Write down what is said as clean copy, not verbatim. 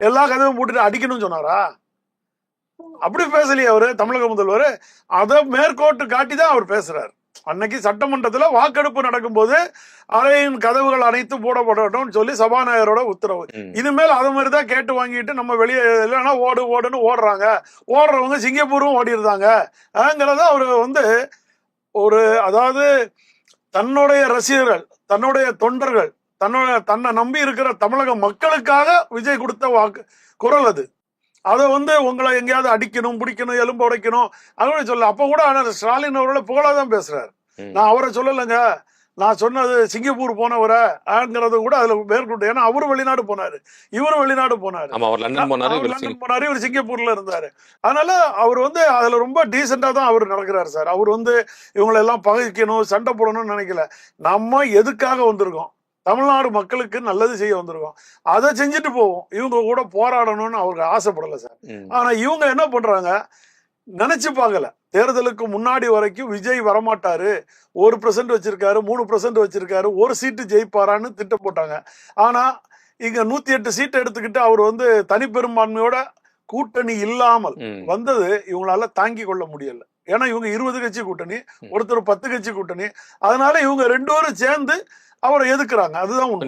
எல்லா கதவும் போட்டுட்டு அடிக்கணும்னு சொன்னாரா? அப்படி பேசலையே அவரு தமிழக முதல்வர். அதை மேற்கோட்டு காட்டிதான் அவர் பேசுறாரு. அன்னைக்கு சட்டமன்றத்துல வாக்கெடுப்பு நடக்கும்போது அறையின் கதவுகள் அனைத்தும் போடப்படட்டும் சொல்லி சபாநாயகரோட உத்தரவு. இனிமேல் அது மாதிரிதான் கேட்டு வாங்கிட்டு நம்ம வெளியே இல்லைன்னா ஓடுன்னு ஓடுறாங்க. ஓடுறவங்க சிங்கப்பூரும் ஓடிடுறாங்க. அவரு ஒரு அதாவது தன்னுடைய ரசிகர்கள், தன்னுடைய தொண்டர்கள், தன்னை நம்பி இருக்கிற தமிழக மக்களுக்காக விஜய் கொடுத்த குரல் அது. அதை உங்களை எங்கேயாவது அடிக்கணும், பிடிக்கணும், எலும்பு உடைக்கணும் அப்படின்னு சொல்ல. அப்ப கூட ஸ்டாலின் அவர்களை புகழாதான் பேசுறாரு. நான் அவரை சொல்லலைங்க, நான் சொன்னது சிங்கப்பூர் போனவரைங்கிறது கூட அதுல மேற்கொண்டு. ஏன்னா அவரு வெளிநாடு போனாரு, இவரு வெளிநாடு போனாரு, லண்டன் போனாரு, இவர் சிங்கப்பூர்ல இருந்தாரு. அதனால அவர் அதுல ரொம்ப டீசெண்டா தான் அவர் நடக்கிறாரு சார். அவர் இவங்களை எல்லாம் பகைக்கணும், சண்டை போடணும்னு நினைக்கல. நம்ம எதுக்காக வந்திருக்கோம்? தமிழ்நாடு மக்களுக்கு நல்லது செய்ய வந்திருக்கோம். அதை செஞ்சுட்டு போவோம். இவங்க கூட போராடணும்னு அவருக்கு ஆசைப்படல சார். ஆனா இவங்க என்ன பண்றாங்க, நினைச்சு பார்க்கல. தேர்தலுக்கு முன்னாடி வரைக்கும் விஜய் வரமாட்டாரு, 1% வச்சிருக்காரு, 3% வச்சிருக்காரு, ஒரு சீட்டு ஜெயிப்பாரான்னு திட்டம் போட்டாங்க. ஆனா இங்க 108 சீட் எடுத்துக்கிட்டு அவர் தனிப்பெரும்பான்மையோட கூட்டணி இல்லாமல் வந்தது இவங்களால தாங்கி கொள்ள முடியல. ஏன்னா இவங்க 20 கட்சி கூட்டணி, ஒருத்தர் 10 கட்சி கூட்டணி. அதனால இவங்க 2 பேரும் சேர்ந்து அவரை எதுக்குறாங்க. அதுதான் உண்மை.